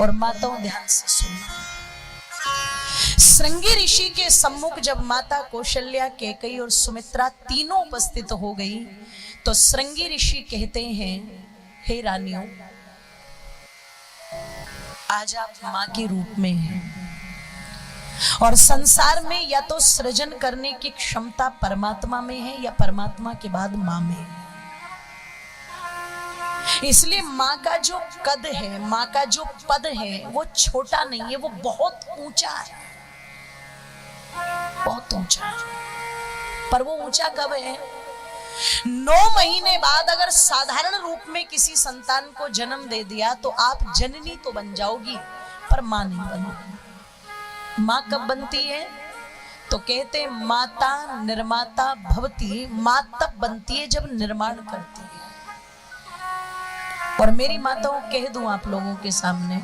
और माताओं ध्यान से सुनना। श्रृंगी ऋषि के सम्मुख जब माता कौशल्या, कैकेयी और सुमित्रा तीनों उपस्थित हो गई तो श्रृंगी ऋषि कहते हैं, हे रानियों, आज आप मां के रूप में हैं और संसार में या तो सृजन करने की क्षमता परमात्मा में है या परमात्मा के बाद मां में है। इसलिए मां का जो कद है, मां का जो पद है, वो छोटा नहीं है, वो बहुत ऊंचा है, बहुत ऊंचा है। पर वो ऊंचा कब है? 9 महीने बाद अगर साधारण रूप में किसी संतान को जन्म दे दिया तो आप जननी तो बन जाओगी पर मां नहीं बनोगी। मां कब बनती है? तो कहते माता निर्माता भवती, मां तब बनती है जब निर्माण करती है। और मेरी माताओं कह दूं आप लोगों के सामने,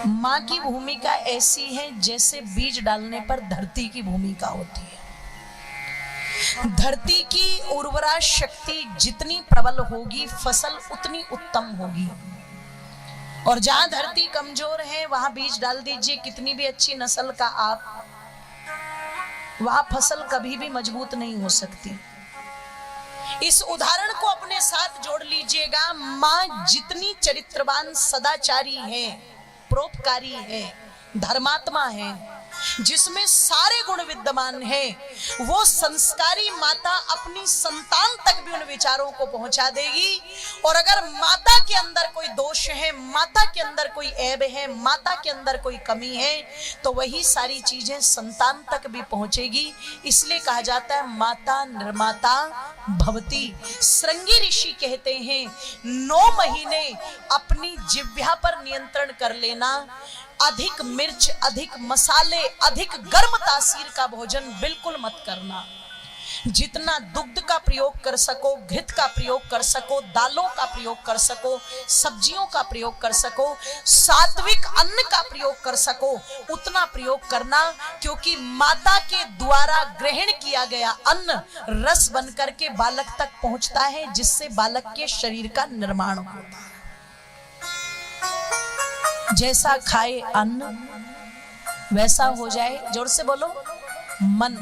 मां की भूमिका ऐसी है जैसे बीज डालने पर धरती की भूमिका होती है। धरती की उर्वरा शक्ति जितनी प्रबल होगी, फसल उतनी उत्तम होगी। और जहां धरती कमजोर है वहां बीज डाल दीजिए कितनी भी अच्छी नस्ल का आप, वहां फसल कभी भी मजबूत नहीं हो सकती। इस उदाहरण को अपने साथ जोड़ लीजिएगा। मां जितनी चरित्रवान, सदाचारी है, परोपकारी है, धर्मात्मा है, जिसमें सारे गुण विद्यमान है, वो संस्कारी माता अपनी संतान तक भी उन विचारों को पहुंचा देगी। और अगर माता के अंदर कोई दोष है, माता के अंदर कोई ऐब है, माता के अंदर कोई कमी है, तो वही सारी चीजें संतान तक भी पहुंचेगी। इसलिए कहा जाता है माता निर्माता भवती। श्रृंगी ऋषि कहते हैं 9 महीने अपनी जिह्वा पर नियंत्रण कर लेना। अधिक मिर्च, अधिक मसाले, अधिक गर्म तासीर का भोजन बिल्कुल मत करना। जितना दुग्ध का प्रयोग कर सको, घृत का प्रयोग कर सको, दालों का प्रयोग कर सको, सब्जियों का प्रयोग कर सको, सात्विक अन्न का प्रयोग कर सको, उतना प्रयोग करना। क्योंकि माता के द्वारा ग्रहण किया गया अन्न रस बनकर के बालक तक पहुंचता है, जिससे बालक के शरीर का निर्माण होता है। जैसा खाए अन्न वैसा हो जाए, जोर से बोलो, मन।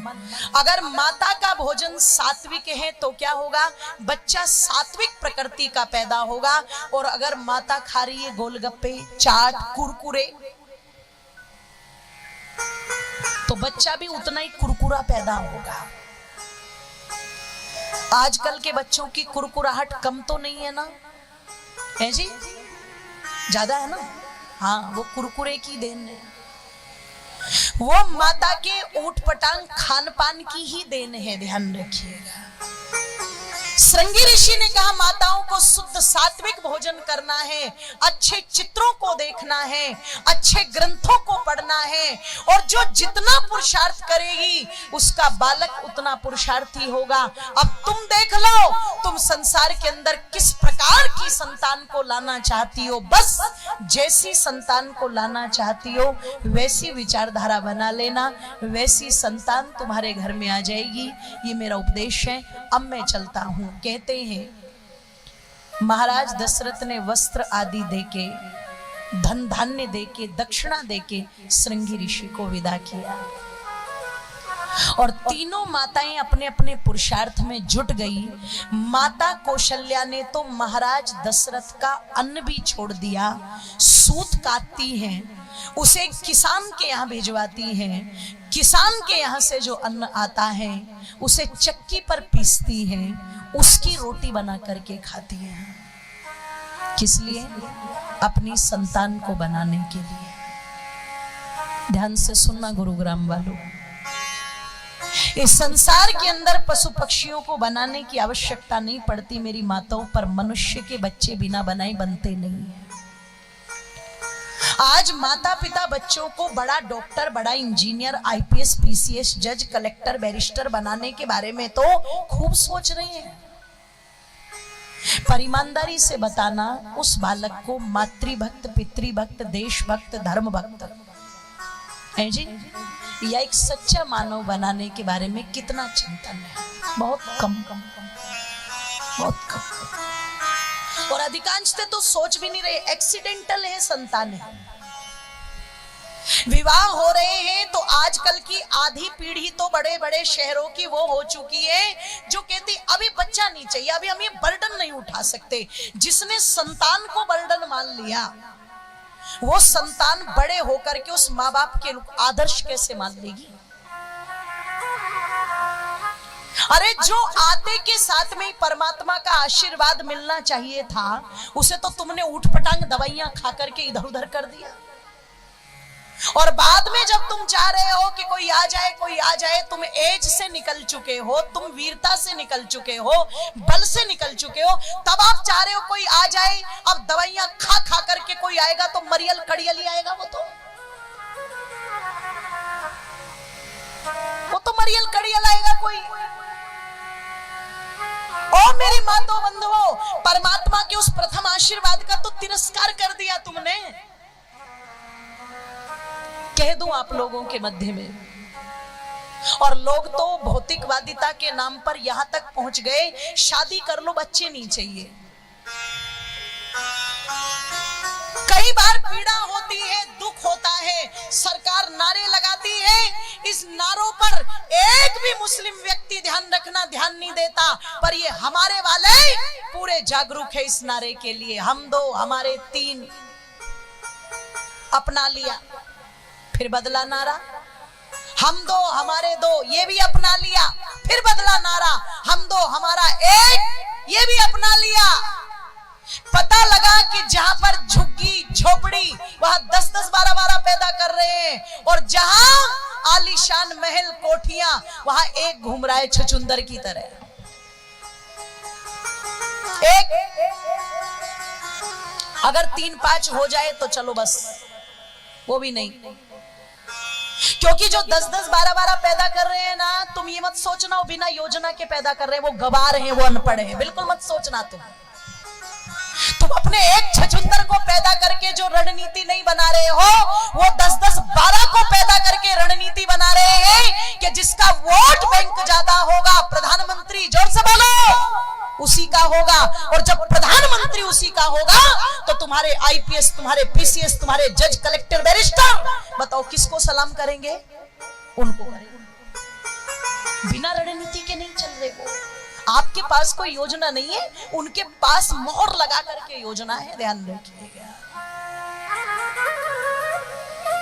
अगर माता का भोजन सात्विक है तो क्या होगा? बच्चा सात्विक प्रकृति का पैदा होगा। और अगर माता खा रही है गोलगप्पे, चाट, कुरकुरे, तो बच्चा भी उतना ही कुरकुरा पैदा होगा। आजकल के बच्चों की कुरकुराहट कम तो नहीं है ना? है जी? ज्यादा है ना? हाँ, वो कुरकुरे की देन है, वो माता के ऊटपटांग खान पान की ही देन है, ध्यान रखिएगा। श्रृंगी ऋषि ने कहा माताओं को शुद्ध सात्विक भोजन करना है, अच्छे चित्रों को देखना है, अच्छे ग्रंथों को पढ़ना है, और जो जितना पुरुषार्थ करेगी उसका बालक उतना पुरुषार्थी होगा। अब तुम देख लो, तुम संसार के अंदर किस प्रकार की संतान को लाना चाहती हो। बस जैसी संतान को लाना चाहती हो वैसी विचारधारा बना लेना, वैसी संतान तुम्हारे घर में आ जाएगी। ये मेरा उपदेश है। अब मैं चलता हूं। कहते हैं महाराज दशरथ ने वस्त्र आदि देके, धन धान्य देके, दक्षिणा देके श्रृंगी ऋषि को विदा किया। और तीनों माताएं अपने अपने पुरुषार्थ में जुट गई। माता कौशल्या ने तो महाराज दशरथ का अन्न भी छोड़ दिया, सूत काटती हैं, उसे किसान के यहाँ भिजवाती हैं, किसान के यहाँ से जो अन्न आता है उसे चक्की पर पीसती हैं, उसकी रोटी बना करके खाती हैं। किस लिए? अपनी संतान को बनाने के लिए। ध्यान से सुनना गुरुग्राम वालों, इस संसार के अंदर पशु पक्षियों को बनाने की आवश्यकता नहीं पड़ती मेरी माताओं, पर मनुष्य के बच्चे बिना बनाए बनते नहीं है। आज माता पिता बच्चों को बड़ा डॉक्टर, बड़ा इंजीनियर, आईपीएस, पीसीएस, जज, कलेक्टर, बैरिस्टर बनाने के बारे में तो खूब सोच रहे हैं, पर ईमानदारी से बताना उस बालक को मातृभक्त, पितृभक्त, देशभक्त, धर्म भक्त है जी, या एक सच्चा मानव बनाने के बारे में कितना चिंतन है? बहुत कम, बहुत कम। और अधिकांश तो सोच भी नहीं रहे, एक्सीडेंटल है संतान है। विवाह हो रहे हैं तो आजकल की आधी पीढ़ी तो बड़े बड़े शहरों की वो हो चुकी है जो कहती अभी बच्चा नहीं चाहिए, अभी हम ये बर्डन नहीं उठा सकते। जिसने संतान को बर्डन मान लिया वो संतान बड़े होकर के उस माँ बाप के आदर्श कैसे मान लेगी। अरे जो आते के साथ में ही परमात्मा का आशीर्वाद मिलना चाहिए था उसे तो तुमने ऊटपटांग दवाइयां खा करके इधर उधर कर दिया। और बाद में जब तुम चाह रहे हो कि कोई आ जाए, तुम एज से निकल चुके हो, तुम वीरता से निकल चुके हो, बल से निकल चुके हो, तब आप चाह रहे हो कोई आ जाए। अब दवाइयां खा खा करके कोई आएगा तो मरियल कड़ियल ही आएगा। वो तो मरियल कड़ियल आएगा कोई। ओ मेरी मातो बंधुओं, परमात्मा के उस प्रथम आशीर्वाद का तो तिरस्कार कर दिया तुमने। कह दूं आप लोगों के मध्य में, और लोग तो भौतिकवादिता के नाम पर यहां तक पहुंच गए, शादी कर लो बच्चे नहीं चाहिए। कई बार पीड़ा होती है, दुख होता है, सरकार नारे लगाती है, इस नारों पर एक भी मुस्लिम व्यक्ति ध्यान नहीं देता। पर ये हमारे वाले पूरे जागरूक है इस नारे के लिए। हम दो हमारे तीन अपना लिया, फिर बदला नारा। हम दो हमारे दो, ये भी अपना लिया, फिर बदला नारा। हम दो हमारा एक, ये भी अपना लिया। पता लगा कि जहां पर झुग्गी झोपड़ी वहां 10-10, 12-12 पैदा कर रहे हैं, और जहां आलीशान महल कोठियां वहां एक घूम रहा है छछुंदर की तरह। एक अगर 3-5 हो जाए तो चलो बस, वो भी नहीं। क्योंकि जो 10-10, 12-12 पैदा कर रहे हैं ना, तुम ये मत सोचना वो बिना योजना के पैदा कर रहे हैं, वो गवार हैं, वो अनपढ़ हैं, बिल्कुल मत सोचना। तुम अपने एक छछुंदर को पैदा करके जो रणनीति नहीं बना रहे हो, वो 10-10, 12 को पैदा करके रणनीति बना रहे हैं कि जिसका वोट बैंक ज्यादा होगा, प्रधानमंत्री जोर से बोलो, उसी का होगा। और जब प्रधानमंत्री उसी का होगा तो तुम्हारे आईपीएस, तुम्हारे पीसीएस, तुम्हारे जज, कलेक्टर, बैरिस्टर, बताओ किसको सलाम करेंगे? उनको करेंगे। बिना रणनीति के नहीं चल रहे वो। आपके पास कोई योजना नहीं है, उनके पास मोहर लगा करके योजना है, ध्यान रखिएगा।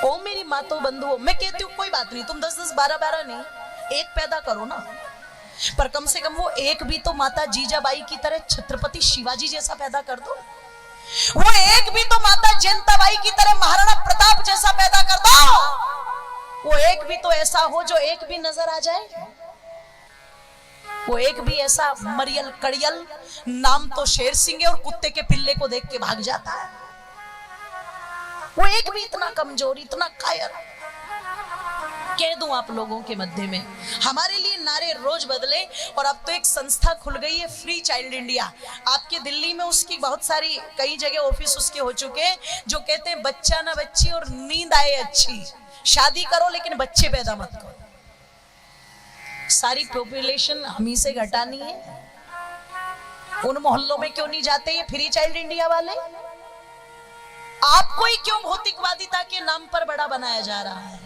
ओ मेरी मातो बंधुओं, मैं कहती हूँ कोई बात नहीं, तुम 10-10, 12-12 नहीं, एक पैदा करो ना, पर कम से कम वो एक भी तो माता जीजाबाई की तरह छत्रपति शिवाजी जैसा पैदा कर दो। वो एक भी तो माता जयंताबाई की तरह महाराणा प्रताप जैसा पैदा कर दो। वो एक भी तो ऐसा हो जो एक भी नजर आ जाए। वो एक भी ऐसा मरियल कड़ियल, नाम तो शेर सिंह है और कुत्ते के पिल्ले को देख के भाग जाता है। वो एक भी इतना कमजोर, इतना कायर। कह दूं आप लोगों के मध्य में, हमारे लिए नारे रोज बदले। और अब तो एक संस्था खुल गई है, फ्री चाइल्ड इंडिया। आपके दिल्ली में उसकी बहुत सारी कई जगह ऑफिस उसके हो चुके हैं, जो कहते हैं बच्चा ना बच्ची और नींद आए अच्छी, शादी करो लेकिन बच्चे पैदा मत करो। सारी पॉपुलेशन हम ही से घटानी है। उन मोहल्लों में क्यों नहीं जाते ये फ्री चाइल्ड इंडिया वाले? आपको ही क्यों भौतिकवादिता के नाम पर बड़ा बनाया जा रहा है?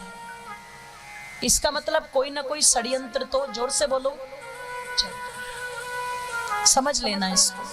इसका मतलब कोई ना कोई षड्यंत्र तो, जोर से बोलो, समझ लेना इसको।